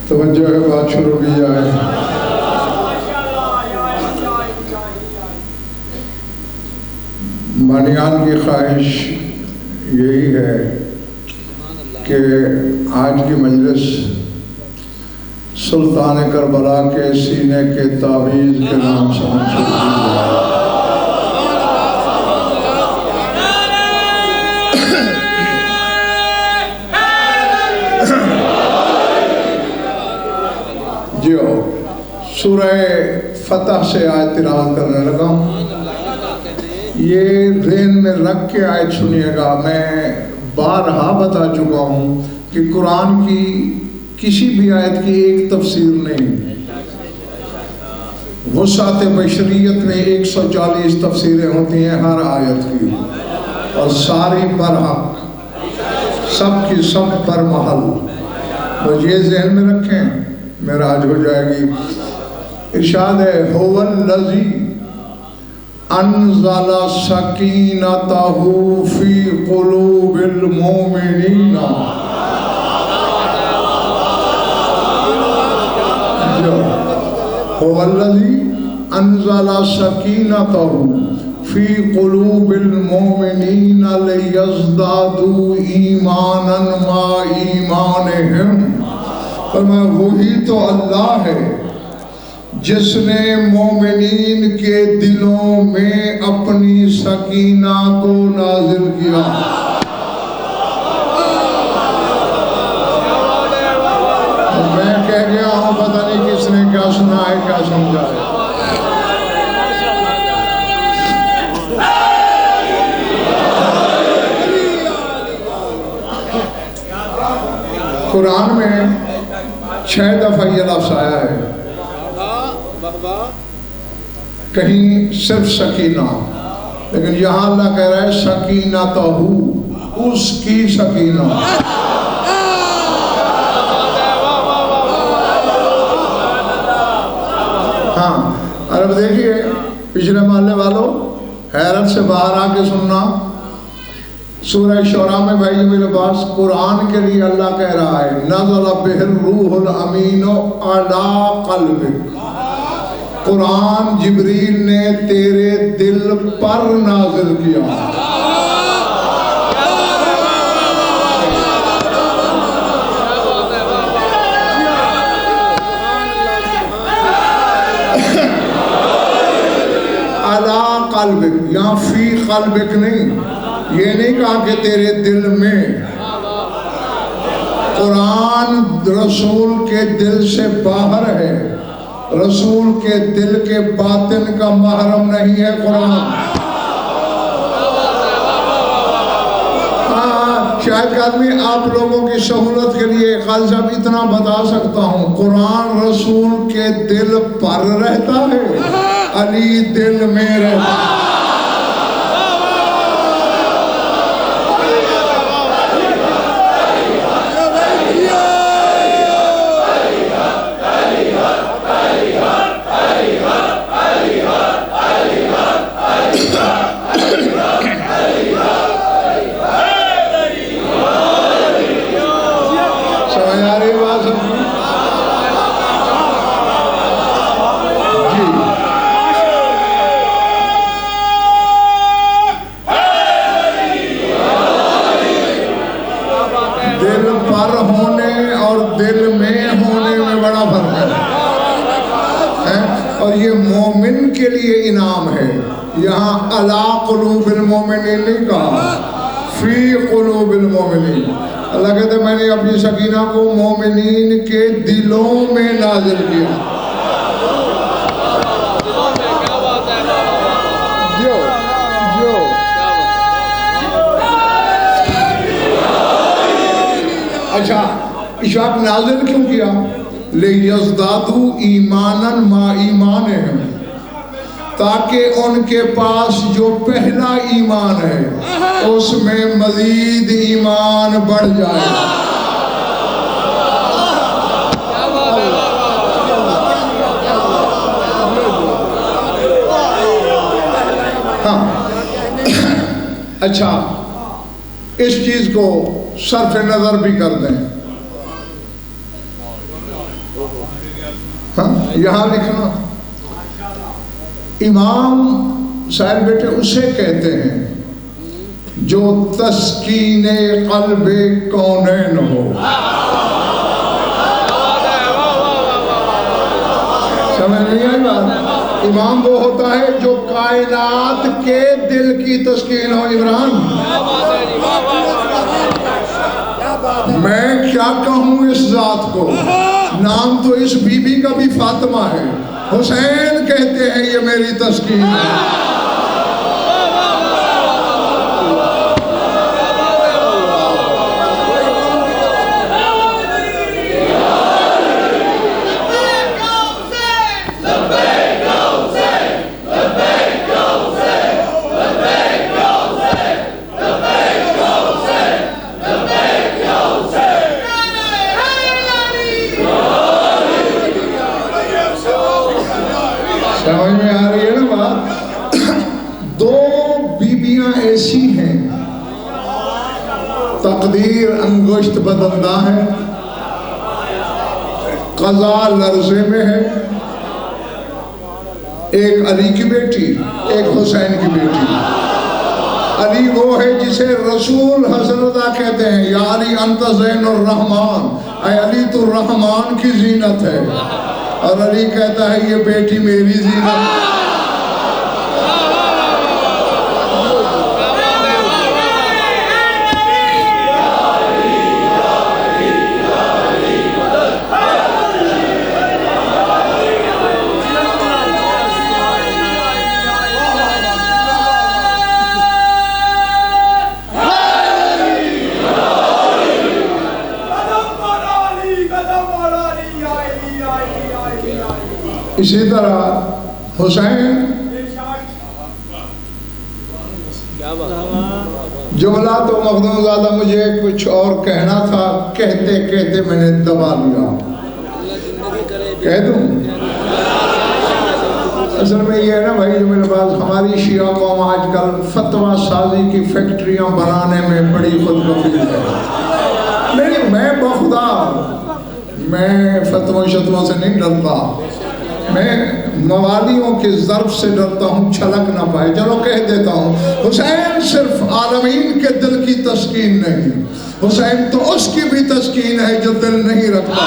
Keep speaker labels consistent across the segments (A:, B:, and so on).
A: तवज्जो है, बात शुरू की जाए। बानियान की ख्वाहिश यही है कि आज की मजलिस सुल्तान करबला के सीने के तावीज़ के नाम से मंसूब की जाए। जो सूरह फतह से आयत तिलावत करने लगा हूँ, ये ज़हन में रख के आयत सुनिएगा। मैं बारहा बता चुका हूँ कि कुरान की किसी भी आयत की एक तफसीर नहीं। वसात बशरियत में 140 तफसीरें होती हैं हर आयत की, और सारी बरहक, सब की सब बरमहल। तो ये ज़हन में रखें, मेराज हो जाएगी। इरशाद है, हुवल्लज़ी अनज़ला सकीनतहु फी क़ुलूबिल मोमिनीना। हुवल्लज़ी अनज़ला सकीनतहु फी क़ुलूबिल मोमिनीना लियज़दादू ईमानन मा ईमानिहिम। फरमाया, वही तो अल्लाह है जिसने मोमिनीन के दिलों में अपनी सकीना को नाजिल किया। मैं कह गया हूँ, पता नहीं किसने क्या सुना है, क्या समझा है। कुरान में 6 दफा ये लफ्ज़ आया है, कहीं सिर्फ सकीना, लेकिन यहाँ अल्लाह कह रहा है सकीना तो हूँ, उसकी सकीना। हाँ, और अब देखिए पिछले मोहल्ले वालों, हैरत से बाहर आके सुनना। सूरह शुरा में भाई मेरे पास कुरान के लिए अल्लाह कह रहा है, नज़ला बिहिर रूहुल अमीनो अला क़ल्बिक। कुरान जिब्रील ने तेरे दिल पर नाज़िल किया। अला क़ल्बिक, यहाँ फी क़ल्बिक नहीं, ये नहीं कहा कि तेरे दिल में। कुरान रसूल के दिल से बाहर है, रसूल के दिल के बातिन का महरम नहीं है कुरान। हाँ, शायद आदमी आप लोगों की सहूलत के लिए खाली साहब इतना बता सकता हूँ, कुरान रसूल के दिल पर रहता है, अली दिल में रहता है। दिल में होने में बड़ा फर्क है? और ये मोमिन के लिए इनाम है। यहाँ अला कुलूबिल मोमिनीन नहीं कहा, फी कुलूबिल मोमिनीन। अल्लाह कहते मैंने अपनी सकीना को मोमिनीन के दिलों में नाजिल किया। अच्छा, इस वक्त नाजिल क्यों किया? ले यज़दादू ईमानन मा ईमान है, ताकि उनके पास जो पहला ईमान है उसमें मजीद ईमान बढ़ जाए। हाँ, अच्छा, इस चीज को सर्फ नजर भी कर दें। हाँ, यहां लिखना, इमाम साहिब बेटे उसे कहते हैं जो तस्कीने क़ल्बे कौनैन हो। समझ नहीं आई बात? इमाम वो होता है जो कायनात के दिल की तस्कीन हो। इमरान, मैं क्या कहूँ इस जात को, नाम तो इस बीबी का भी फातिमा है। हुसैन कहते हैं ये मेरी तस्कीन है। समझ में आ रही है ना बात? दो बीबियां ऐसी हैं, तकदीर अंगुश्त बदलना है, कज़ा लर्ज़े में है। एक अली की बेटी, एक हुसैन की बेटी। अली वो है जिसे रसूल हज़रता कहते हैं, या अली अंत ज़ैनुर रहमान, ऐ अली तू रहमान की जीनत है। और अली कहता है ये बेटी मेरी जीनत। इसी तरह हुसैन, जुमला तो मखदूमज़ादा मुझे कुछ और कहना था, कहते कहते मैंने दबा लिया। कह दूं? असल में ये है ना भाई, जो मेरे पास हमारी शिया कौम आजकल फतवा साजी की फैक्ट्रियां बनाने में बड़ी खुदगर्ज़ी है। लेकिन मैं बखुदा, मैं फतवा शतवा से नहीं डरता, मैं मवालियों के ज़र्फ से डरता हूँ, छलक ना पाए। चलो कह देता हूँ, हुसैन सिर्फ आलमीन के दिल की तस्कीन नहीं, हुसैन तो उसकी भी तस्कीन है जो दिल नहीं रखता।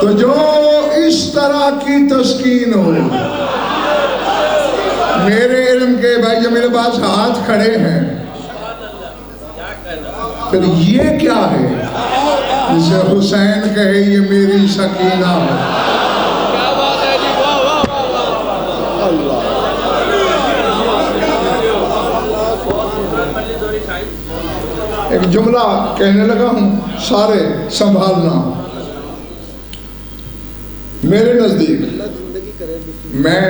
A: तो जो इस तरह की तस्कीन हो, मेरे इल्म के भाई जो मेरे पास हाथ खड़े हैं, फिर ये क्या है जिसे हुसैन कहे ये मेरी सकीना है। एक जुमला कहने लगा हूं, सारे संभालना। मेरे नजदीक मैं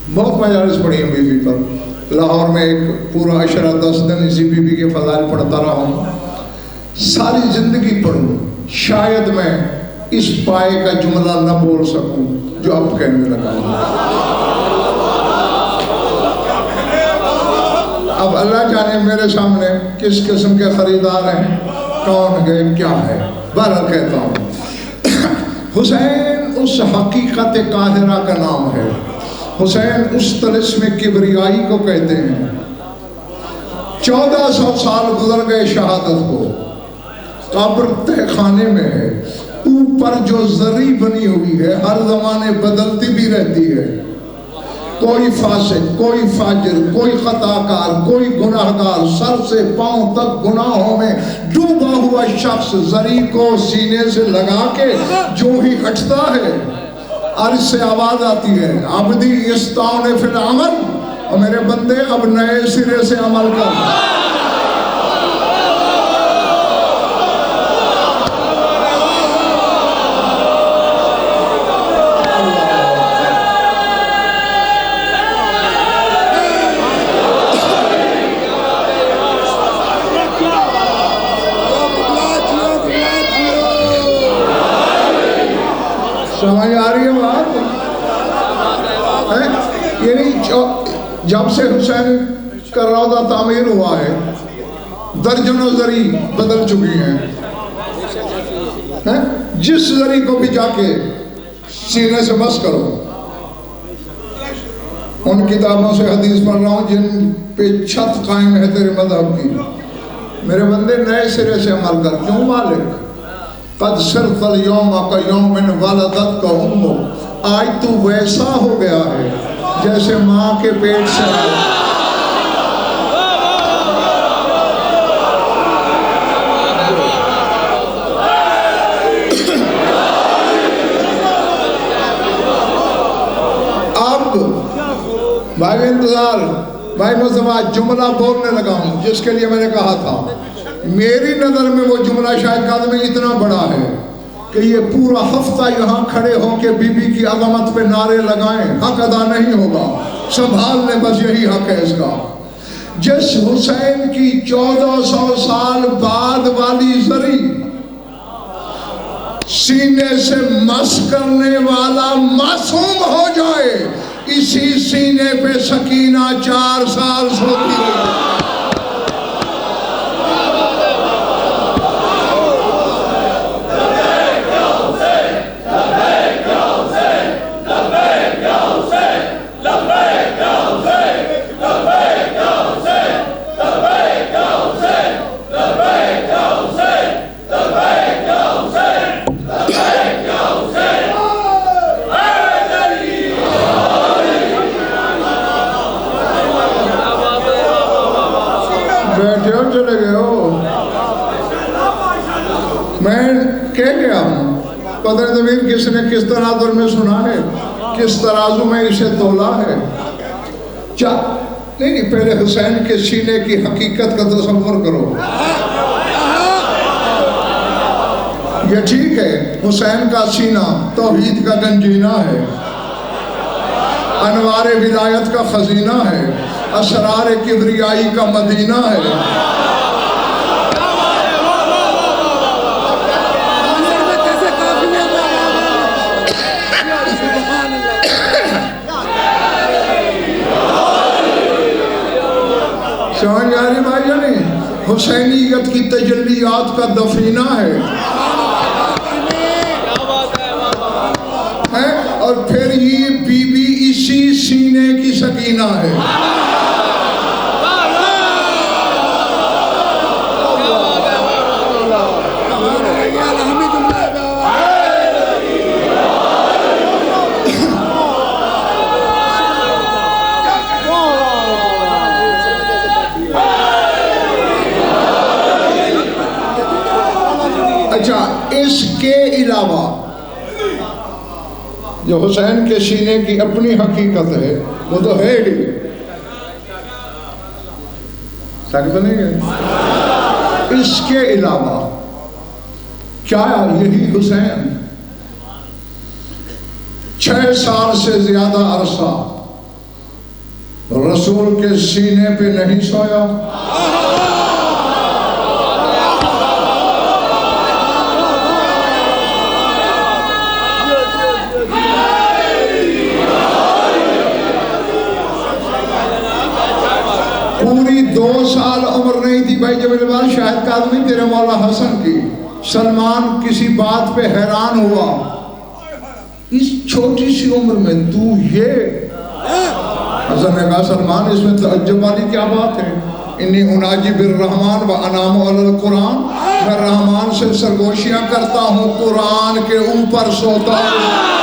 A: बहुत मजालिस पढ़ी हैं बीबी पर। लाहौर में एक पूरा अशरा 10 दिन इसी बीबी के फजाइल पढ़ता रहा हूँ। सारी ज़िंदगी पढ़ूँ, शायद मैं इस पाए का जुमला न बोल सकूँ जो अब कहने लगा हूँ। अब अल्लाह जाने मेरे सामने किस किस्म के ख़रीदार हैं, कौन गए, क्या है। बहरहाल कहता हूँ, हुसैन उस हकीकत काहिरा का नाम है। हुसैन उस तिलिस्म किबरियाई को कहते हैं। 1400 साल गुजर गए शहादत को, कब्र तहखाने में है। ऊपर जो जरी बनी हुई है हर जमाने बदलती भी रहती है। कोई फासिक, कोई फाजिर, कोई खताकार, कोई गुनाहगार, सर से पांव तक गुनाहों में डूबा हुआ शख्स जरी को सीने से लगा के जो ही हटता है, अर्श से आवाज आती है, अब्दी इस्ताउने फिल अमल, और मेरे बंदे अब नए सिरे से अमल कर। समझ आ रही है बात? यानी जब से हुसैन का रौदा तामीर हुआ है, दर्जनों जरी बदल चुकी हैं। जिस जरी को भी जाके सीने से बस करो। उन किताबों से हदीस पढ़ रहा हूँ जिन पे छत कायम है तेरे मज़हब की। मेरे बंदे नए सिरे से अमल कर। क्यों मालिक? कद सिरफल यौम का यौम वलदत का उम्मो, आज तू वैसा हो गया है जैसे माँ के पेट से आया। अब भाई इंतजार, भाई मुस्तफा जुमला बोलने लगा हूँ जिसके लिए मैंने कहा था। मेरी नज़र में वो जुमला शायद कद में इतना बड़ा है कि ये पूरा हफ्ता यहाँ खड़े होकर बीबी की अज़मत पे नारे लगाएं, हक अदा नहीं होगा। संभाल ले, बस यही हक है इसका। जिस हुसैन की 1400 साल बाद वाली जरी सीने से मस करने वाला मासूम हो जाए, इसी सीने पे सकीना 4 साल सोती रही। चले गए हो, मैं कह गया हूँ। कदर ज़मीर किसने किस तराजू में सुना है, किस तराजू में इसे तोला है। नहीं, पहले हुसैन के सीने की हकीकत का तसव्वुर करो। ये ठीक है, हुसैन का सीना तौहीद का गंजीना है, अनवार विलायत का खजीना है, असरार किबरियाई का मदीना है। समझ आ रही भाई जानी? हुसैनियत की तजल्लियात का दफीना है, और फिर ये बीबी इसी सीने की सकीना है। अच्छा, इसके अलावा जो हुसैन के सीने की अपनी हकीकत है वो तो है ही, सच तो नहीं है। इसके अलावा क्या यही हुसैन 6 साल से ज्यादा अरसा रसूल के सीने पे नहीं सोया। पूरी 2 साल उम्र नहीं थी भाई जब मेरे पास शाहिद कादमी तेरे मौला हसन की। सलमान किसी बात पे हैरान हुआ, इस छोटी सी उम्र में तू ये। हसन ने कहा सलमान इसमें तअज्जुब वाली क्या बात है? इन्नी उनाजी बिर रहमान व अनामु अलल कुरान, मैं रहमान से सरगोशियां करता हूँ, कुरान के ऊपर सोता हूँ।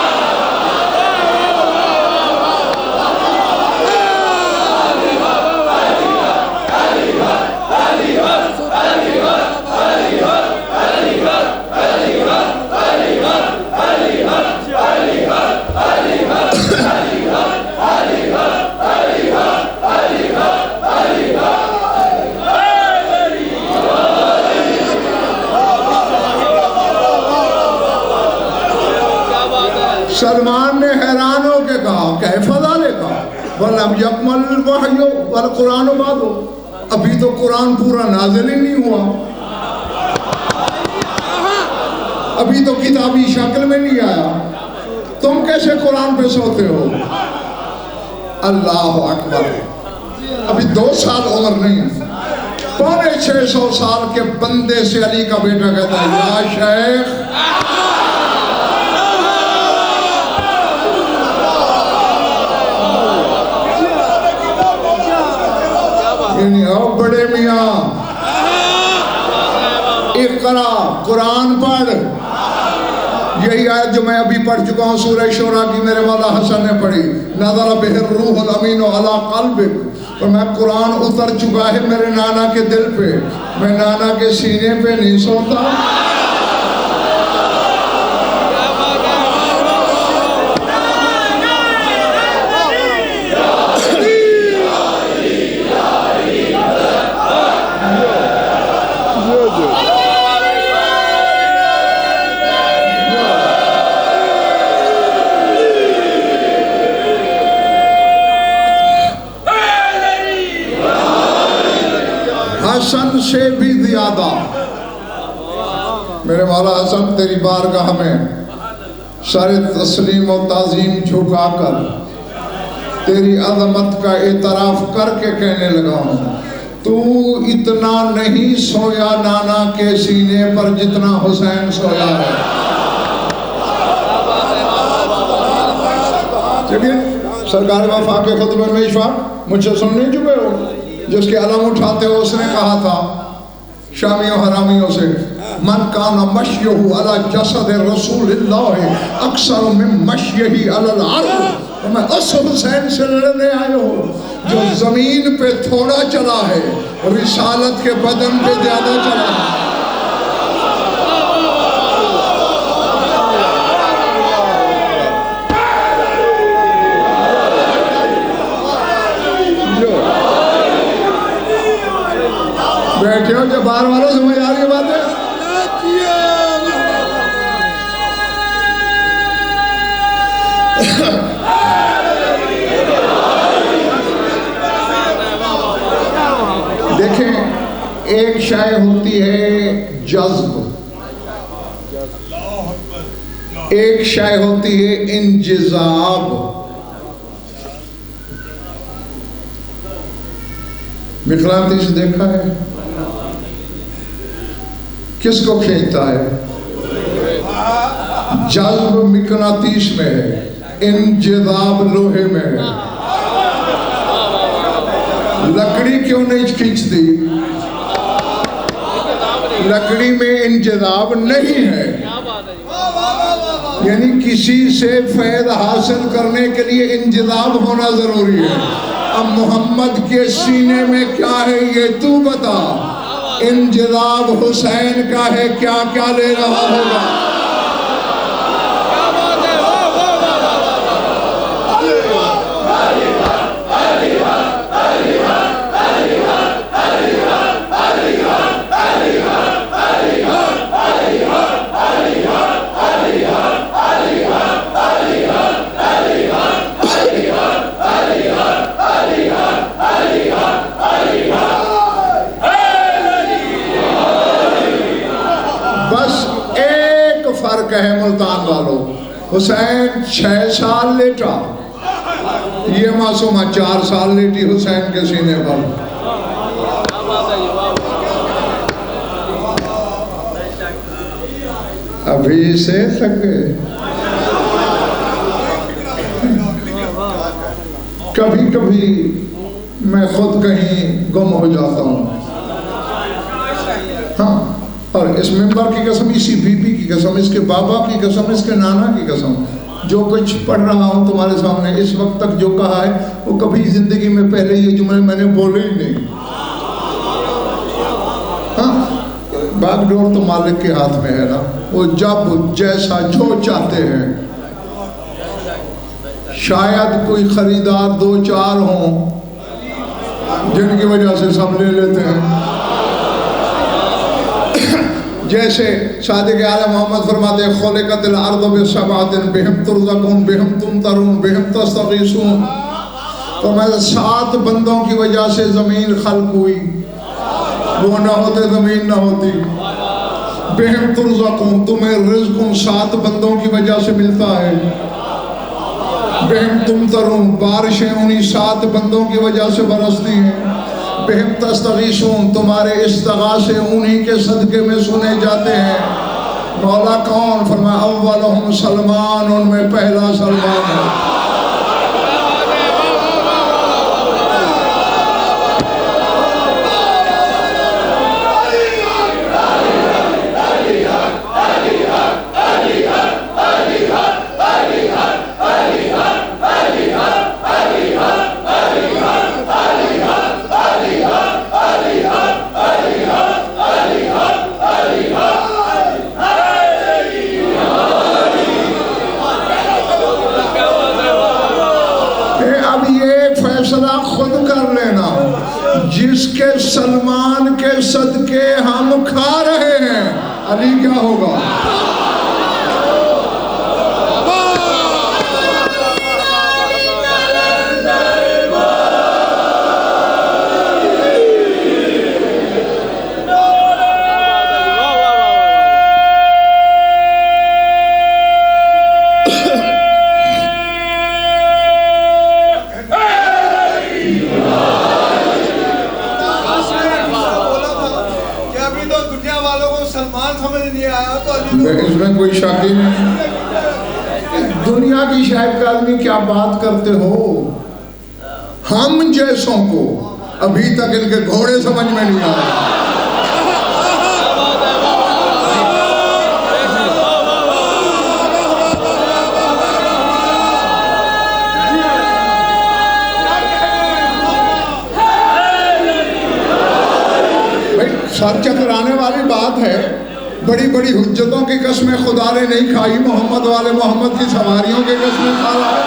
A: सलमान ने हैरान होकर कहा कैफा लेका वलम यकमल वहयो वल कुरान बादो, अभी तो कुरान पूरा नाज़िल ही नहीं हुआ, अभी तो किताबी शक्ल में नहीं आया, तुम कैसे कुरान पे सोते हो? अल्लाह अकबर। अभी 2 साल उम्र नहीं, 650 साल के बंदे से अली का बेटा कहता है या शेख, बड़े मियाँ इक़रा कुरान पढ़। यही आयत जो मैं अभी पढ़ चुका हूँ सूरह शूरा की, मेरे मौला हसन ने पढ़ी, नज़र बिहिर रूहुल अमीन अला क़ल्बिक, और मैं कुरान उतर चुका है मेरे नाना के दिल पे, मैं नाना के सीने पे नहीं सोता। हसन से भी ज्यादा मेरे मौला हसन तेरी बारगाह में सारे तस्लीम और ताज़ीम झुकाकर तेरी अज़मत का एतराफ़ करके कहने लगा हूँ, तू इतना नहीं सोया नाना के सीने पर जितना हुसैन सोया है। चलिए सरकार वफा के खुतबे में इशफाक मुझसे सुन नहीं चुके हो, जिसके अलम उठाते हो उसने कहा था शामियों हरामियों से, मन कान मश्यहु अला जसद रसूलिल्लाह अक्सर मिन मश्यही अलल अर्ज़, तो मैं उस हुसैन से लड़ने आया हूँ जो जमीन पे थोड़ा चला है, रिसालत के बदन पे ज्यादा चला है। बैठे हो जब बाहर वालों समझ आ रही बात है। देखें एक शय होती है जज्ब, एक शय होती है इंजिज़ाब। मिक़नातीस देखा है किसको खींचता है? जज्ब मिक़नातीस में है, इंजिज़ाब लोहे में है। लकड़ी क्यों नहीं खींचती? लकड़ी में इंजिज़ाब नहीं है, यानी किसी से फैद हासिल करने के लिए इंजिज़ाब होना जरूरी है। अब मोहम्मद के सीने में क्या है ये तू बता, इंजिज़ाब हुसैन का है, क्या क्या ले रहा होगा? हुसैन 6 साल लेटा, ये मासूमा 4 साल लेटी हुसैन के सीने पर। अभी से थक गए। कभी कभी मैं खुद कहीं गुम हो जाता हूँ। हाँ, और इस मेंबर की कसम, इसी बीबी की कसम, इसके बाबा की कसम, इसके नाना की कसम, जो कुछ पढ़ रहा हूँ तुम्हारे सामने इस वक्त तक जो कहा है वो कभी जिंदगी में पहले ये जुमले मैंने बोले ही नहीं। हाँ, बागडोर तो मालिक के हाथ में है ना, वो जब जैसा जो चाहते हैं। शायद कोई खरीदार 2-4 हों जिनकी वजह से सब ले लेते हैं। जैसे सादिक आला मोहम्मद फरमाते खुलिक़तिल अर्ज़ु बिसबअतिन बिहिम तुरज़क़ून बिहिम तुमतरून बिहिम तस्तग़ीसून। तो मैं 7 बंदों की वजह से ज़मीन खल्क़ हुई, वो ना होते ज़मीन ना होती। बिहिम तुरज़क़ून, तुम्हें रिज़्क़ उन 7 बंदों की वजह से मिलता है। बिहिम तुमतरून, बारिशें उन्हीं 7 बंदों की वजह से बरसती हैं। बिहिम तस्तग़ीसून, तुम्हारे इस्तिग़ासे उन्हीं के सदक़े में सुने जाते हैं। मौला कौन? फरमाया अव्वलुहुम सलमान, उनमें पहला सलमान है। जिसके सलमान के सदके हम खा रहे हैं, अली क्या होगा? इसमें कोई शक ही नहीं। दुनिया की शायद का आदमी क्या बात करते हो, हम जैसों को अभी तक इनके घोड़े समझ में नहीं आए। भाई सर चकराने वाली बात है। बड़ी बड़ी हुज्जतों की कसमें खुदा ने नहीं खाई, मोहम्मद वाले मोहम्मद की सवारियों की कसमें खा रहा है।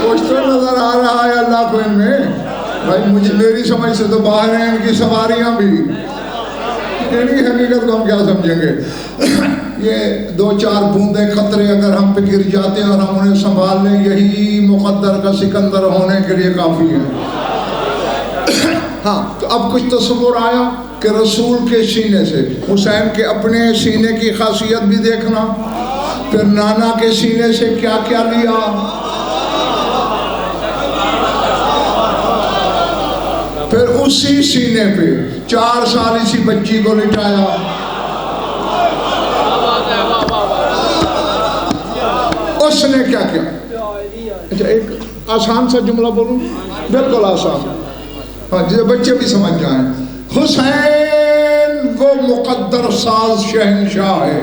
A: कुछ तो नजर आ रहा है अल्लाह को इनमें। भाई मुझे, मेरी समझ से तो बाहर हैं इनकी सवारियां भी। इनकी हकीकत को हम क्या समझेंगे? ये 2-4 बूंदे खतरे अगर हम पे गिर जाते हैं और हम उन्हें संभाल लें, यही मुक़द्दर का सिकंदर होने के लिए काफ़ी है। हाँ, तो अब कुछ तस्वुर आया कि रसूल के सीने से, हुसैन के अपने सीने की खासियत भी देखना, फिर नाना के सीने से क्या क्या लिया, फिर उसी सीने पे 4 साल इसी बच्ची को लिटाया। उसने क्या किया? अच्छा, एक आसान सा जुमला बोलूं, बिल्कुल आसान, हाँ, जिसे बच्चे भी समझ जाएं। हुसैन वो मुकद्दर साज शहंशाह है।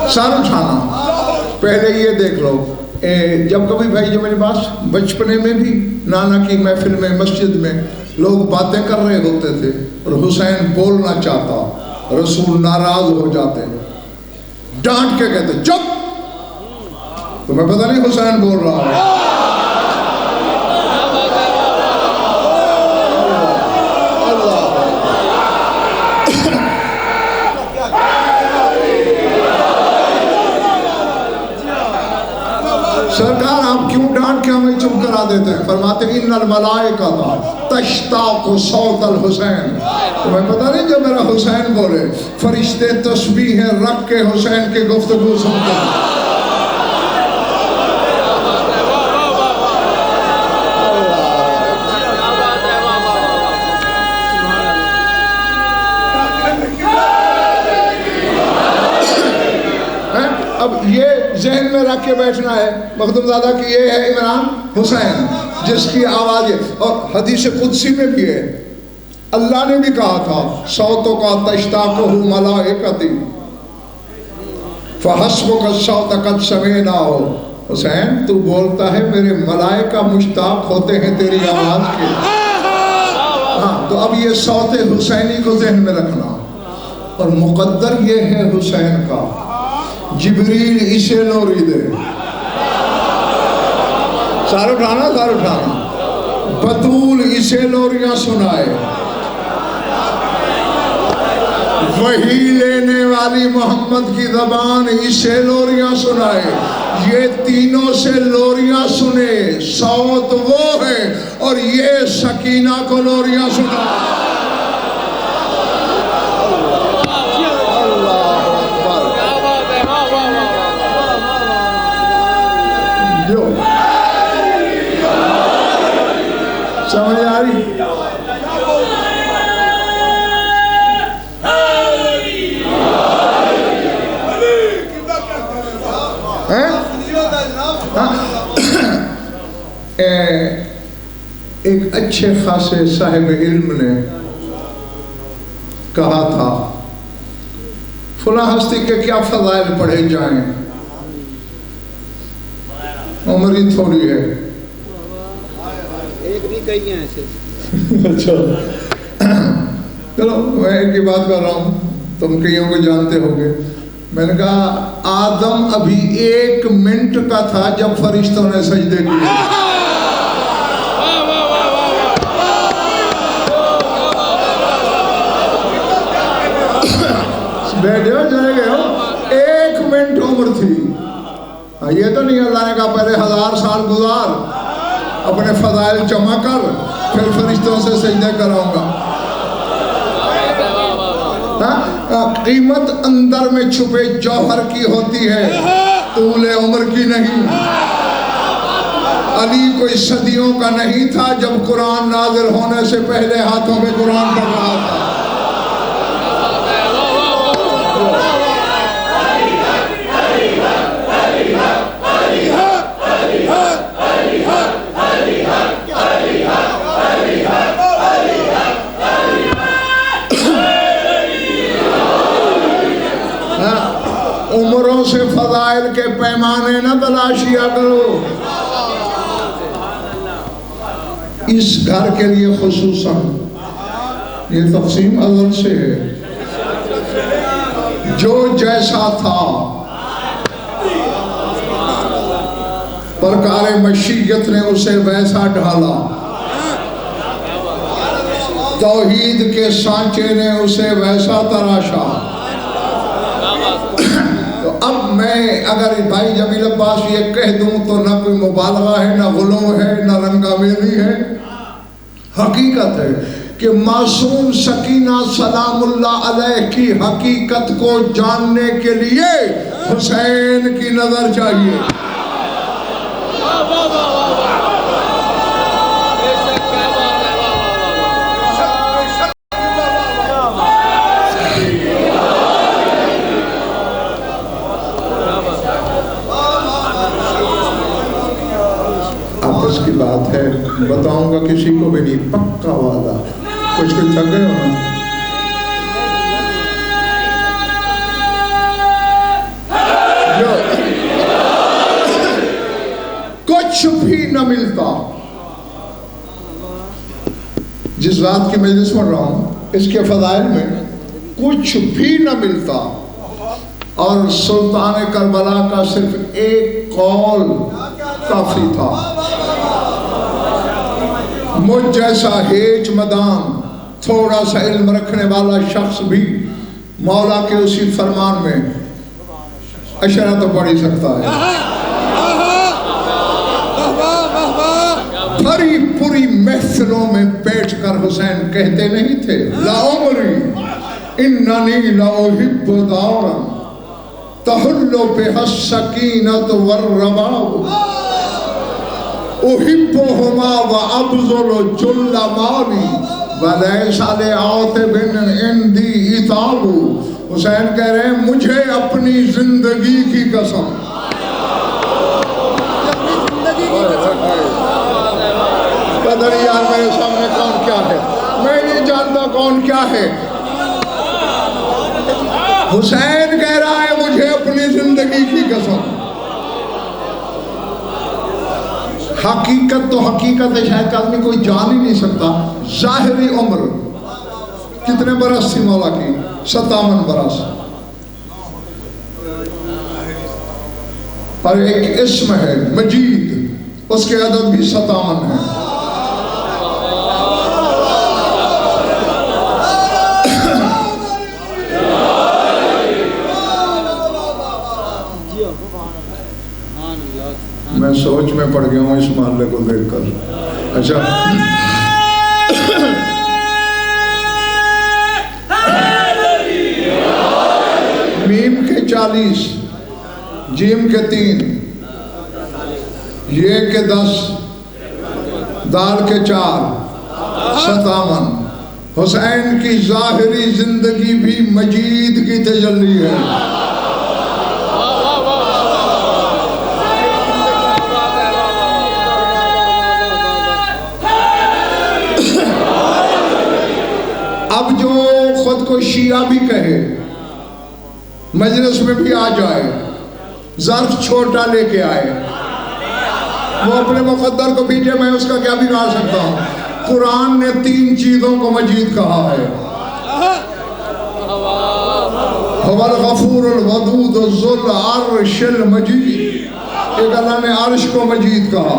A: सर उठाना, पहले ये देख लो, जब कभी भाई जो मेरे पास बचपने में भी नाना की महफिल में मस्जिद में लोग बातें कर रहे होते थे और हुसैन बोलना चाहता, रसूल नाराज हो जाते, डांट के कहते चुप, तुम्हें पता नहीं हुसैन बोल रहा है। देते हैं, फरमाते हैं इन्नल मलाइका तश्ताक़ु सौतल हुसैन। तुम्हें पता नहीं जब मेरा हुसैन बोले फरिश्ते तस्बीह रख के हुसैन की गुफ्तगू सुनते हैं। अब ये जहन में रख के बैठना है मखदूमज़ादा कि ये है इमरान हुसैन जिसकी आवाज़ है। और हदीस कुदसी में भी है, अल्लाह ने भी कहा था सौतों का तश्ताक़ुहु मलाइकती फहस्बुक सौत कद समेना हो। हुसैन तू बोलता है मेरे मलाइका मुश्ताक होते हैं तेरी आवाज़ के। हाँ, तो अब ये सौते हुसैनी को जहन में रखना। और मुक़द्दर ये है हुसैन का, जिब्रील इसे नूरी दे, सारे उठाना सारे उठाना, बतूल इसे लोरियां सुनाए, वही लेने वाली मोहम्मद की ज़बान इसे लोरियां सुनाए। ये तीनों से लोरियां सुने, सौत वो है और ये सकीना को लोरियां सुनाए। समझ आ रही? एक अच्छे खासे साहिब इल्म ने कहा था फला हस्ती के क्या फजाइल पढ़े जाएं, उम्र ही थोड़ी है। अच्छा चलो मैं एक ही बात कर रहा हूँ, तुम कईयों को जानते होगे। मैंने कहा आदम अभी 1 मिनट का था जब फरिश्तों ने सजदे किए। बैठे हो चले गए हो, 1 मिनट उम्र थी। ये तो नहीं अल्लाह ने कहा पहले 1000 साल गुजार, अपने फजाइल जमा कर, फिर फरिश्तों से सजदे कराऊंगा। कीमत अंदर में छुपे जौहर की होती है, तूले उम्र की नहीं। अली कोई सदियों का नहीं था जब कुरान नाज़िल होने से पहले हाथों में कुरान पढ़ रहा था। उम्रों से फजाइल के पैमाने न तलाशिया करो। इस घर के लिए खुसूसन ये तक़सीम अज़ल से है, जो जैसा था परकारे मशीयत ने उसे वैसा ढाला, तौहीद के सांचे ने उसे वैसा तराशा। अब मैं अगर भाई जमील अब्बास ये कह दूं तो ना कोई मुबालगा है, ना गुलू है, ना रंगामेली है। हकीकत है कि मासूम सकीना सलामुल्लाह अलैह की हकीकत को जानने के लिए हुसैन की नजर चाहिए। की बात है, बताऊंगा किसी को भी नहीं, पक्का वादा। कुछ थक गए हो ना? कुछ भी न मिलता, जिस बात की मैं सुन रहा हूं इसके फजाइल में कुछ भी न मिलता, और सुल्तान करबला का सिर्फ एक कौल काफी था। मुझ जैसा हेज मदान थोड़ा सा इल्म रखने वाला शख्स भी मौला के उसी फरमान में अशरा तो पढ़ ही सकता है। भरी पूरी महफिलों में बैठकर हुसैन कहते नहीं थे ला उमरी इन्ननी ला उहिब्बु दौरन तहुल्लु बिहस सकीनत वर्रबाब उहिब्बुहुमा व अब्ज़ुलु जुल्ला माली वलैसा लिआते बिन इंदी इताबु। हुसैन कह रहे हैं मुझे अपनी जिंदगी की कसम, पता नहीं यार मेरे सामने कौन क्या है, मैं नहीं जानता कौन क्या है। हुसैन कह रहा है मुझे अपनी जिंदगी की कसम। हकीकत तो हकीकत है, शायद आदमी कोई जान ही नहीं सकता। जाहिरी उम्र कितने बरस थी मौला की? 57 बरस। और एक इस्म है मजीद, उसके अदद भी 57 है। मैं सोच में पड़ गया हूँ इस मामले को देखकर। अच्छा, मीम के 40, जीम के 3, ये के 10, दाल के 4, 57। हुसैन की जाहिरी जिंदगी भी मजीद की तजल्ली है। अब जो खुद को शिया भी कहे, मजलिस में भी आ जाए, ज़र्फ छोटा लेके आए, वो अपने मुक़द्दर को पीछे, मैं उसका क्या बिगाड़ सकता हूँ। कुरान ने 3 चीज़ों को मजीद कहा है, हुवल गफूरुल वदूद ज़ुल अर्शिल मजीद। एक अल्लाह ने अर्श को मजीद कहा।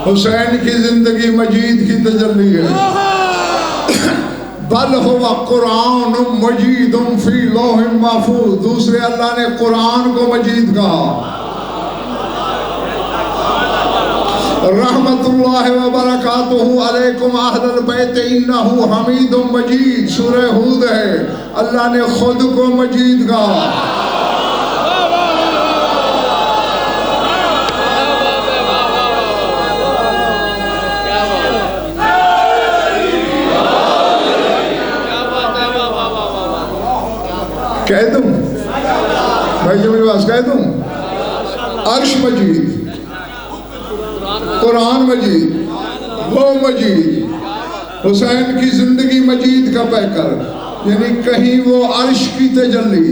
A: हुसैन की जिंदगी मजीद की तजल्ली है। बल हुवा कुरान मजीद फी लौह महफूज। दूसरे अल्लाह ने कुरान को मजीद कहा। रहमतुल्लाहि व बरकातुहु अलैकुम अहलल बैत इन्नहु हमीदुम मजीद। सूरह हूद है, अल्लाह ने खुद को मजीद कहा। कह दूं भाई जो मेरी बात कह दूं, अर्श मजीद, कुरान मजीद, वो मजीद, हुसैन की जिंदगी मजीद का पैकर, यानी कहीं वो अर्श की तजल्ली,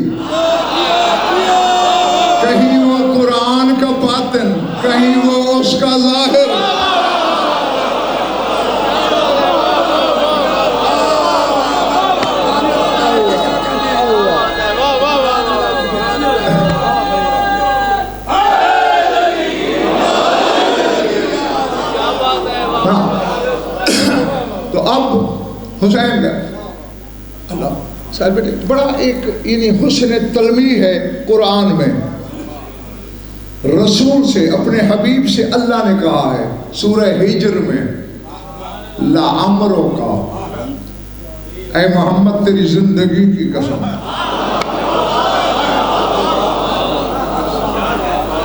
A: कहीं वो कुरान का बातिन, कहीं वो उसका जाहिर। तो अब हुसैन का अल्लाह साहब बेटे बड़ा एक यानी हुस्न तलमी है कुरान में। रसूल से, अपने हबीब से अल्लाह ने कहा है सूरह हिज्र में, ला अमरो का, ऐ मोहम्मद तेरी जिंदगी की कसम।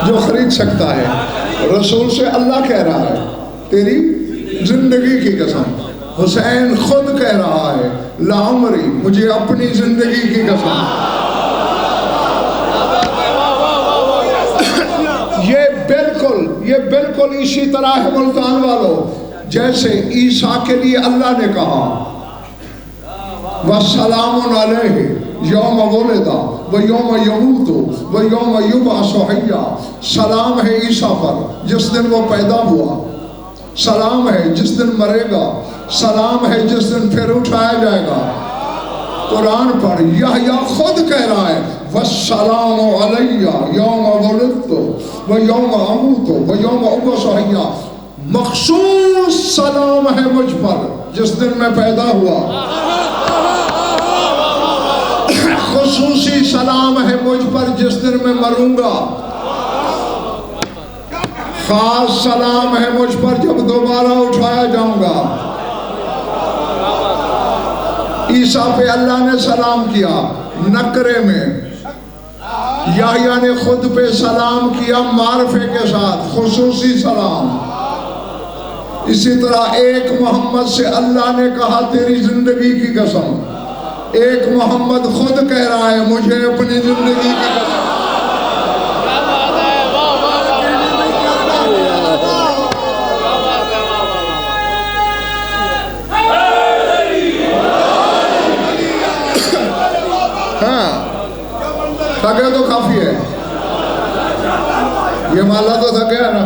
A: जो खरीद सकता है, रसूल से अल्लाह कह रहा है तेरी जिंदगी की कसम। हुसैन खुद कह रहा है ला उमरी, मुझे अपनी जिंदगी की कसम। ये बिल्कुल इसी तरह है मुल्तान वालों, जैसे ईसा के लिए अल्लाह ने कहा वस्सलामुन अलैहि यौम वुलिदा व यौम यमूतु व यौम युबअसु हय्या। सलाम है ईसा पर जिस दिन वो पैदा हुआ, सलाम है जिस दिन मरेगा, सलाम है जिस दिन फिर उठाया जाएगा। कुरान पर यहया खुद कह रहा है वस्सलामु अलैया यौम वुलिदतु व यौम अमूतु व यौम उबअसु हय्या। मखसूस सलाम है मुझ पर जिस दिन मैं पैदा हुआ, खुसूसी सलाम है मुझ पर जिस दिन मैं मरूंगा। खास सलाम है मुझ पर जब दोबारा उठाया जाऊंगा। ईसा पे अल्लाह ने सलाम किया नकरे में, याह्या ने खुद पे सलाम किया मारफे के साथ, खुसूसी सलाम। इसी तरह एक मोहम्मद से अल्लाह ने कहा तेरी जिंदगी की कसम। एक मोहम्मद खुद कह रहा है मुझे अपनी जिंदगी की कसम। हाँ, थके तो काफी है, ये माला तो थके है ना।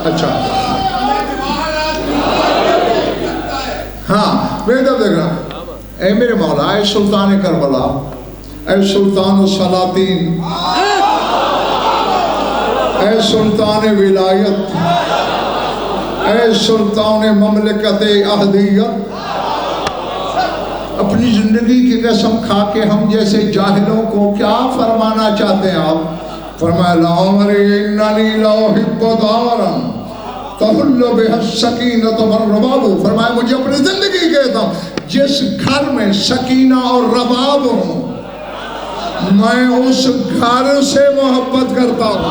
A: अच्छा हाँ, मैं तब देख रहा, ऐ मेरे मौला, ऐ सुल्तान करबला, ऐ सुल्तान सलातीन, ऐ सुल्तान विलायत, ऐ सुल्तान ममलकत अहदियत, अपनी जिंदगी की कसम खा के हम जैसे जाहिलों को क्या फरमाना चाहते हैं आप? फरमाया फरमाया मुझे अपनी जिंदगी कहता हूँ जिस घर में सकीना और रबाब हो मैं उस घर से मोहब्बत करता हूँ।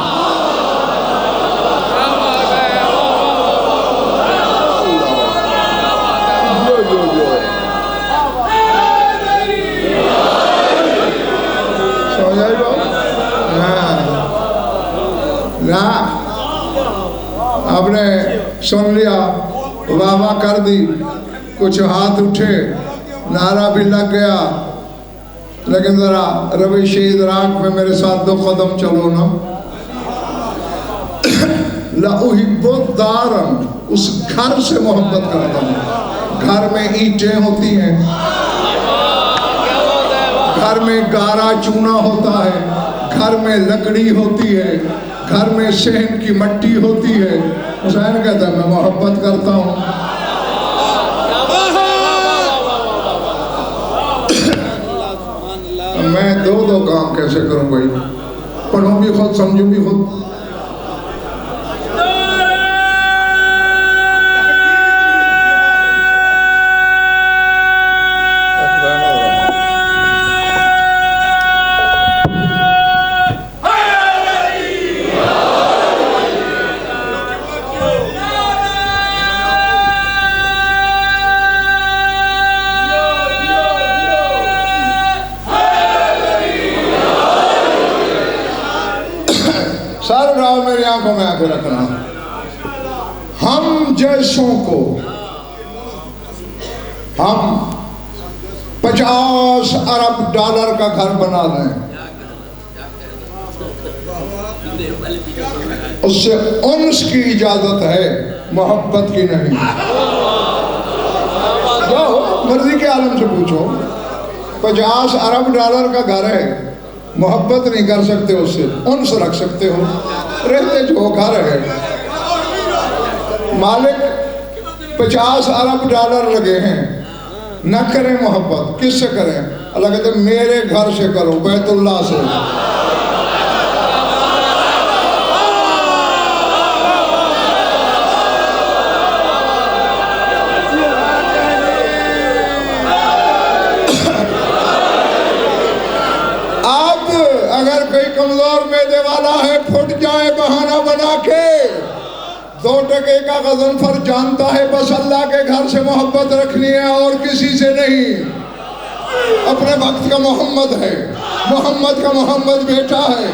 A: ना आपने सुन लिया, वाह वाह कर दी, कुछ हाथ उठे, नारा भी लग गया, लेकिन जरा रविश इदराक में मेरे साथ दो कदम चलो ना। लाउहिब्बुद्दारन, उस घर से मोहब्बत करता हूँ। घर में ईंटें होती हैं, घर में गारा चूना होता है, घर में लकड़ी होती है, घर में सहन की मट्टी होती है। हुसैन कहता है मैं मोहब्बत करता हूँ। मैं दो दो काम कैसे करूँ भाई? पढ़ूँ भी खुद, समझूँ भी खुद। सर उठाओ, मेरी आंखों में आंखें रखना। हम जैसों को हम 50 अरब डॉलर का घर बना दें, उससे उन्स की इजाजत है, मोहब्बत की नहीं। जाओ मर्जी के आलम से पूछो, 50 अरब डॉलर का घर है, मोहब्बत नहीं कर सकते उससे, उनस रख सकते हो, रहते जो घर है। मालिक 50 अरब डॉलर लगे हैं, न करें मोहब्बत, किससे करें? अल्लाह कहते मेरे घर से करो, बैतुल्लाह से। अगर कोई कमजोर मैदे वाला है, फुट जाए बहाना बना के, 2 टके का गज़नफर जानता है बस अल्लाह के घर से मोहब्बत रखनी है और किसी से नहीं। अपने वक्त का मोहम्मद है, मोहम्मद का मोहम्मद बेटा है,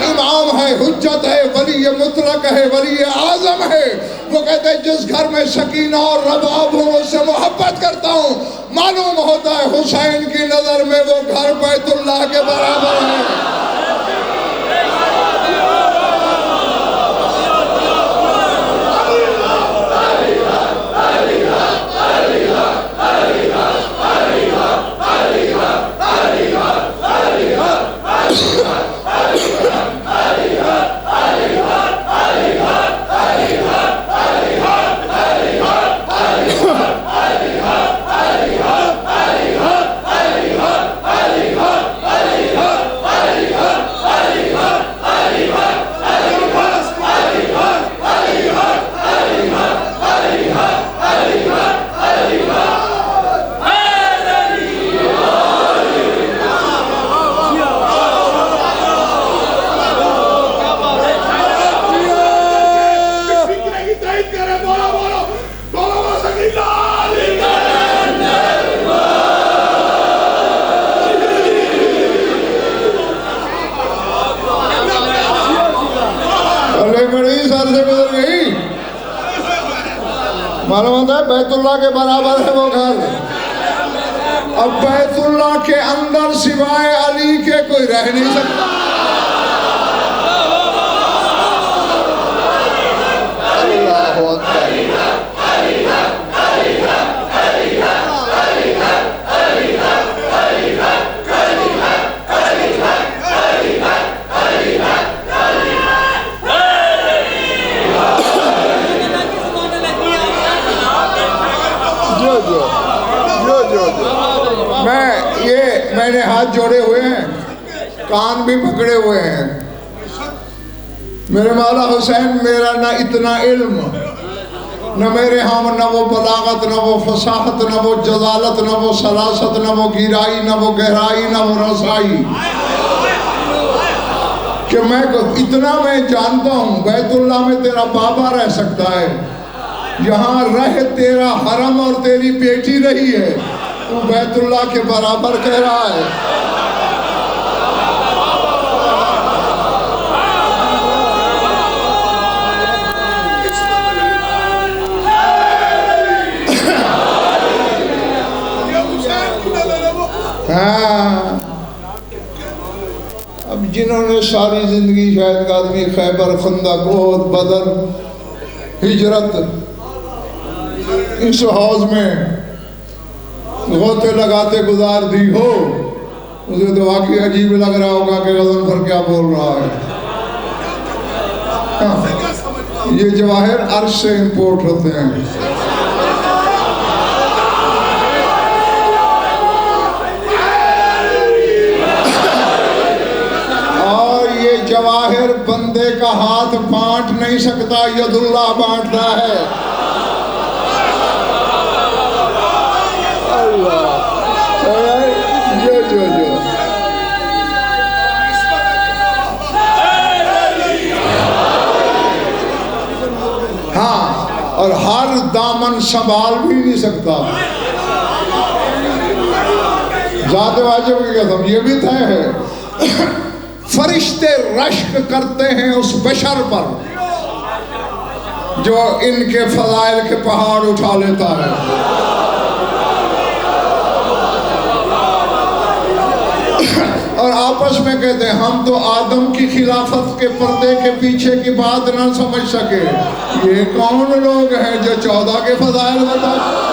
A: इमाम है, हुज्जत है, वली मुतलक है, वली आजम है। वो कहते हैं जिस घर में सकीना और रबाब हो उससे मोहब्बत करता हूँ। मालूम होता है हुसैन की नजर में वो घर बैतुल्लाह के बराबर है। मालूम होता है बैतुल्लाह के बराबर है वो घर। अब बैतुल्लाह के अंदर सिवाय अली के कोई रह नहीं सकता। मैंने हाथ जोड़े हुए हैं, कान भी पकड़े हुए हैं। मेरे मौला हुसैन मेरा ना इतना इल्म, न मेरे हम न वो बलागत, न वो फसाहत, न वो जलालत, न वो सलासत, न वो गिराई, न वो गहराई, न वो रसाई, कि मैं इतना मैं जानता हूँ बैतुल्लाह में तेरा बाबा रह सकता है, यहाँ रह तेरा हरम और तेरी बेटी रही है, तू बैतुल्लाह के बराबर कह रहा है। हाँ, अब जिन्होंने सारी जिंदगी शायद आदमी खैबर, खंदक, ओहद, बदर, हिजरत इस हौज में गोते लगाते गुजार दी हो, उसे तो वाकई अजीब लग रहा होगा कि गज़नफ़र क्या बोल रहा है। हाँ, ये जवाहिर अर्श से इंपोर्ट होते हैं। जवाहिर बंदे का हाथ बांट नहीं सकता, यदुल्लाह बांटता है। जो हाँ, और हर दामन संभाल भी नहीं सकता। ज़ात वाजिब की कसम ये भी तय है, फरिश्ते रश्क करते हैं उस बशर पर जो इनके फज़ाइल के पहाड़ उठा लेता है। और आपस में कहते हैं हम तो आदम की खिलाफत के पर्दे के पीछे की बात ना समझ सके, ये कौन लोग हैं जो 14 के फज़ाइल बताते।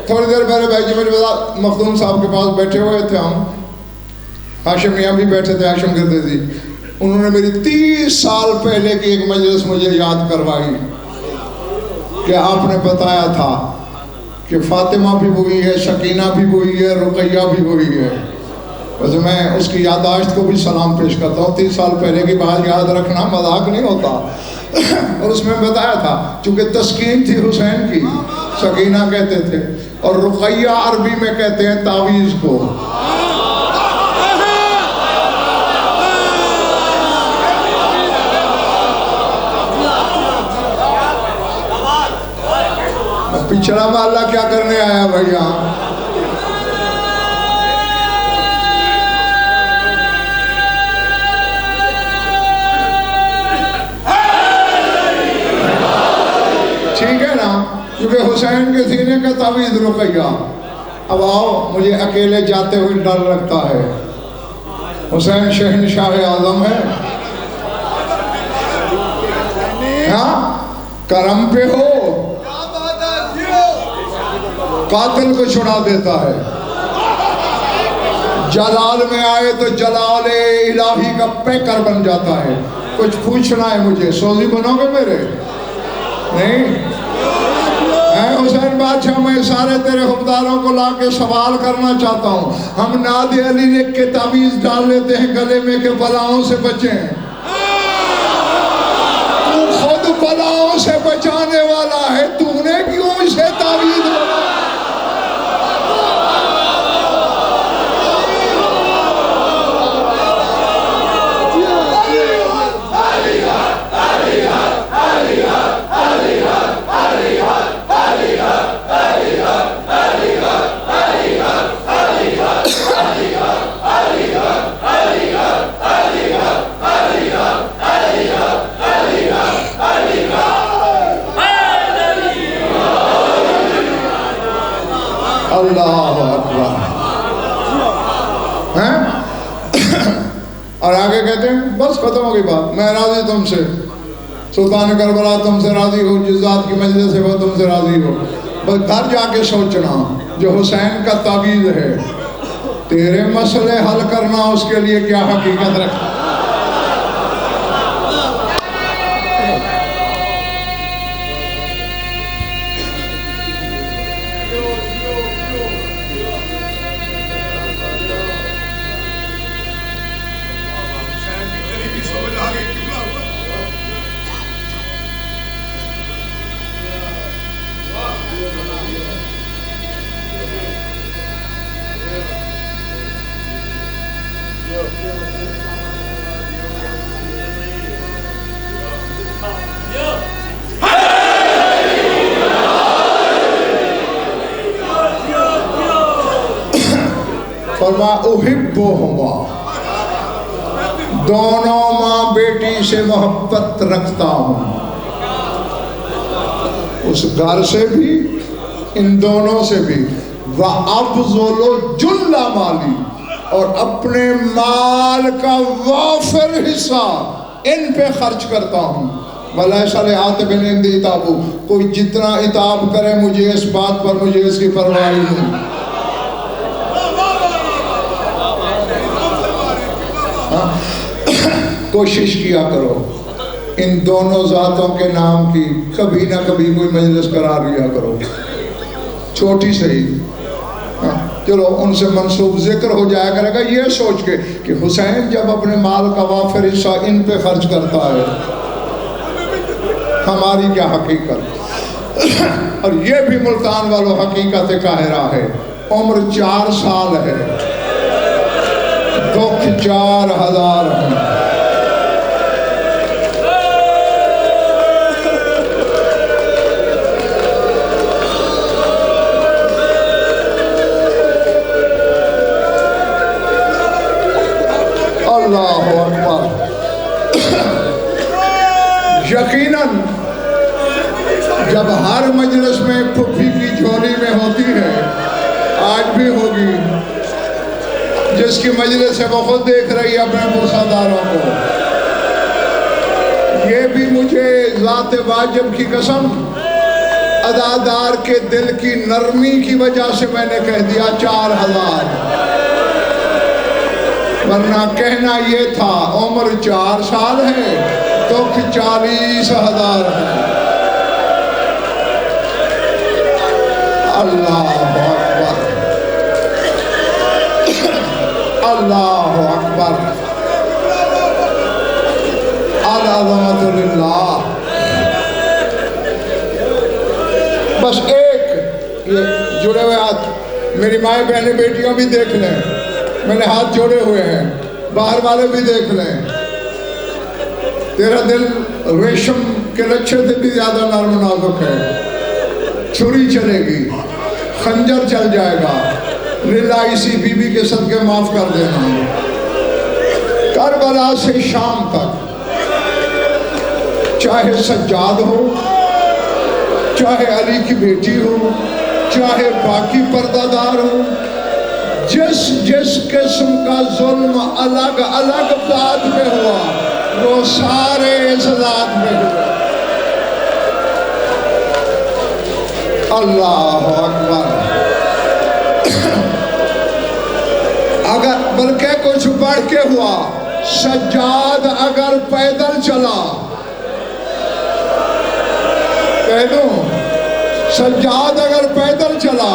A: थोड़ी देर पहले भाई जी मेरे मखदूम साहब के पास बैठे हुए थे हम, हाशिम मियाँ भी बैठे थे, हाशिम करते थी। उन्होंने मेरी 30 साल पहले की एक मजलिस मुझे याद करवाई कि आपने बताया था कि फातिमा भी हुई है, शकीना भी हुई है, रुकैया भी हुई है। बस मैं उसकी याददाश्त को भी सलाम पेश करता हूँ। 30 साल पहले की बात याद रखना मजाक नहीं होता। और उसमें बताया था चूँकि तस्कीन थी हुसैन की, शकीना कहते थे, और रुकैया अरबी में कहते हैं तावीज़ को। पिछड़ा वाला क्या करने आया भैया? ठीक है ना, क्योंकि हुसैन के सीने का तावीज़ रुकैया। अब आओ, मुझे अकेले जाते हुए डर लगता है। हुसैन शहनशाह आज़म है, हाँ, करम पे हो, कातिल को छुड़ा देता है। जलाल में आए तो जलाल इलाही का पैकर बन जाता है। कुछ पूछना है मुझे, सोजी बनोगे मेरे? नहीं, मैं हुसैन बादशाह में सारे तेरे हुक्मदारों को ला के सवाल करना चाहता हूँ। हम नादे अली लिख के तावीज़ डाल लेते हैं गले में के बलाओं से बचें। बलाओं से बचाने वाला है, तूने क्यों इसे तावीज़ बनाया? अल्लाह अकबर हैं। और आगे कहते हैं बस खत्म हो गई बात, मैं राजी तुमसे, सुल्तान करबला तुमसे राजी हो, जिस जात की मजलिस है वो तुमसे राजी हो। बस घर जाके सोचना जो हुसैन का तावीज़ है, तेरे मसले हल करना, उसके लिए क्या हकीकत रख। फरमा उहिब्बुहुमा, दोनों माँ बेटी से मोहब्बत रखता हूँ, उस घर से भी इन दोनों से भी। व अफ़ज़लु जुल्ला माली, और अपने माल का वाफिर हिस्सा इन पे खर्च करता हूँ। इताबू, कोई जितना इताब करे मुझे इस बात पर, मुझे इसकी परवाह नहीं। कोशिश किया करो इन दोनों ज़ातों के नाम की कभी ना कभी कोई मजलिस करा लिया करो, छोटी सही। चलो उनसे मंसूब जिक्र हो जाया करेगा, ये सोच के कि हुसैन जब अपने माल का वाफिर हिस्सा इन पे खर्च करता है, हमारी क्या हकीकत। और ये भी मुल्तान वालों हकीकत काहिरा है, उम्र 4 साल है, दुख 4000 है। अल्लाहु अकबर। यकीनन जब हर मजलिस में पुप्पी की झोली में होती है, आज भी होगी, जिसकी मजलिस है वो खुद देख रही है अपने पुरसादारों को। ये भी मुझे ज़ात वाजिब की कसम, अदादार के दिल की नरमी की वजह से मैंने कह दिया 4000, वरना कहना ये था उम्र 4 साल है, दुख 40,000 है। अल्लाह अकबर, अल्लाह अकबर, अल-अज़मतु लिल्लाह। बस एक ये जुड़े हुए हाथ मेरी माए बहने बेटियों भी देख लें, मैंने हाथ जोड़े हुए हैं, बाहर वाले भी देख लें। तेरा दिल रेशम के लच्छे से भी ज्यादा नर्म नाजुक है। छुरी चलेगी, खंजर चल जाएगा, लिल्लाह इसी बीबी के सदके माफ कर देना। करबला से शाम तक चाहे सज्जाद हो, चाहे अली की बेटी हो, चाहे बाकी पर्दादार हो, जिस जिस किस्म का जुल्म अलग अलग बात में हुआ वो सारे इस जात में हुआ। अल्लाह अकबर। अगर बल्कि कुछ बढ़ के हुआ, सज्जाद अगर पैदल चला, कह दूं सज्जाद अगर पैदल चला,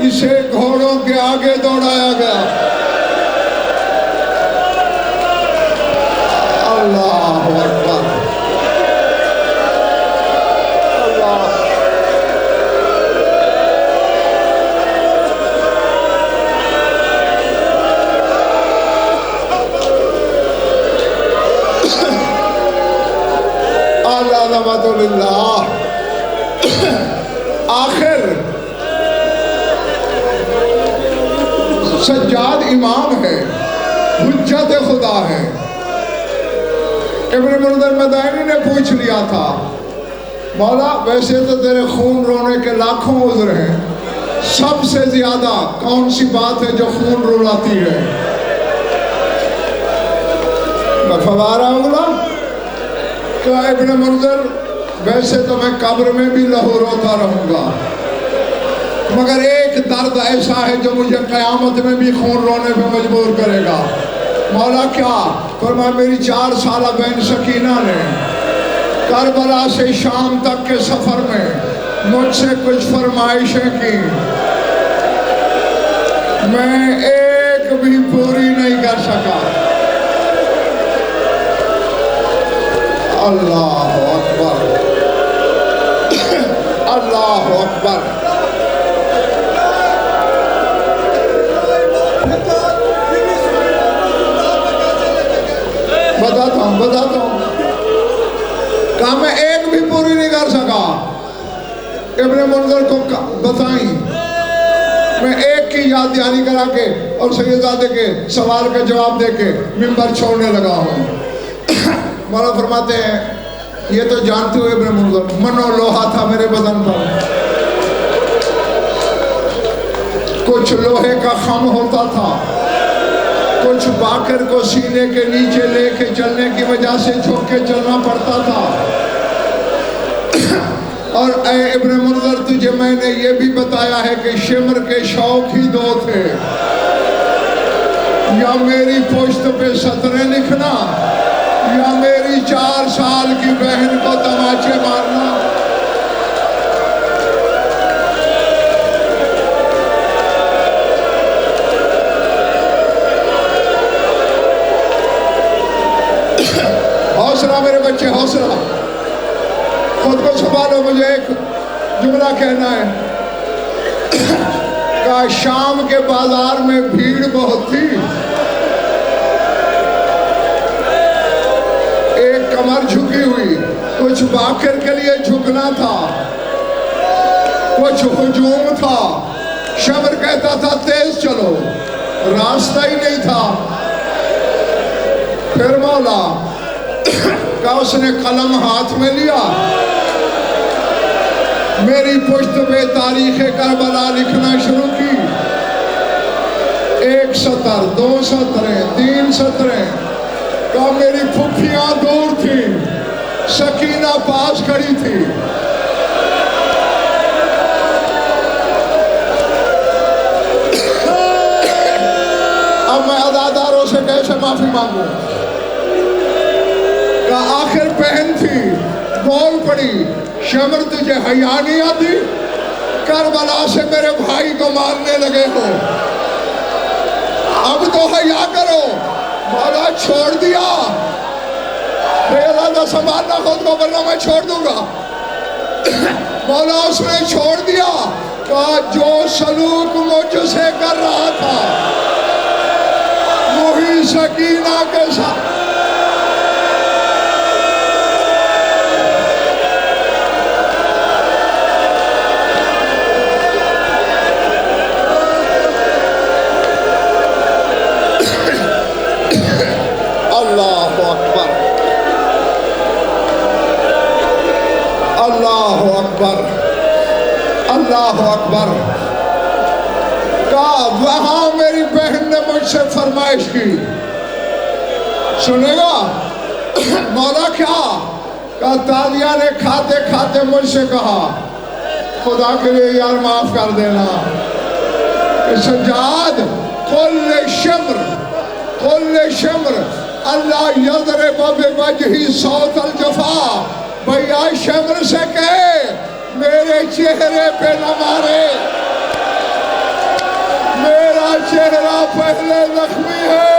A: इसे घोड़ों के आगे दौड़ाया गया। अल्लाह अकबर। रहमतुल्लाह। आखिर सज्जाद इमाम है, हुज्जत खुदा है। इब्न मुंज़िर मदानी ने पूछ लिया था, मौला वैसे तो तेरे खून रोने के लाखों उज़्र हैं, सबसे ज्यादा कौन सी बात है जो खून रुलाती है? मैं फवारा उगला। तो इब्न मुंज़िर वैसे तो मैं कब्र में भी लहू रोता रहूंगा, मगर एक दर्द ऐसा है जो मुझे क़यामत में भी खून रोने पे मजबूर करेगा। मौला क्या? फरमाया मेरी 4 साला बहन सकीना ने करबला से शाम तक के सफर में मुझसे कुछ फरमाइशें की, मैं एक भी पूरी नहीं कर सका। अल्लाह अकबर, अल्लाह अकबर। बताता हूँ कहा मैं एक भी पूरी नहीं कर सका। इब्न मुंज़िर को बताई, मैं एक की याद दहानी करा के और सैयदजादे के सवाल का जवाब दे के मिंबर छोड़ने लगा हूँ। मौला फरमाते हैं ये तो जानते हो इब्न मुंज़िर, मनो लोहा था मेरे बदन पर, कुछ लोहे का खम होता था, कुछ बाकर को सीने के नीचे लेके चलने की वजह से झुक के चलना पड़ता था। और ऐ इब्न मुंज़िर तुझे मैंने ये भी बताया है कि शिमर के शौक ही 2 थे, या मेरी पुश्त पे सतरें लिखना या मेरी 4 साल की बहन को तमाचे मारना। हौसला मेरे बच्चे, हौसला, खुद को संभालो। मुझे एक जुमला कहना है। का शाम के बाजार में भीड़ बहुत थी, एक कमर झुकी हुई, कुछ बाकर के लिए झुकना था, कुछ हुजूम था। शबर कहता था तेज चलो, रास्ता ही नहीं था। फिर मौला का उसने कलम हाथ में लिया, मेरी पुश्त पे तारीख करबला लिखना शुरू की। 1 सतर, 2 सतरें, 3 सतरें। का मेरी फुफियां दूर थी, सकीना पास खड़ी थी। अब मैं अदादारों से कैसे माफी मांगू? का आखिर बहन थी, बोल पड़ी, शमर तुझे हया नहीं आती? करबला से मेरे भाई को मारने लगे हो, अब तो हया करो। मौला छोड़ दिया, बेला संभालना खुद को, वरना मैं छोड़ दूंगा। मौला उसने छोड़ दिया। कहा जो सलूक मुझसे कर रहा था वही सकीना के साथ। अल्लाह अकबर। कहा वहां मेरी बहन ने मुझसे फरमाइश की, सुनेगा? मौला क्या? कहा तालिया ने खाते खाते मुझसे कहा खुदा के लिए यार माफ कर देना। सज्जाद कुल्ले शम्र अल्लाह यदरे बबे वजही सौतल जफा। भैया शम्र से कहे मेरे चेहरे पे न मारे, मेरा चेहरा पहले जख्मी है।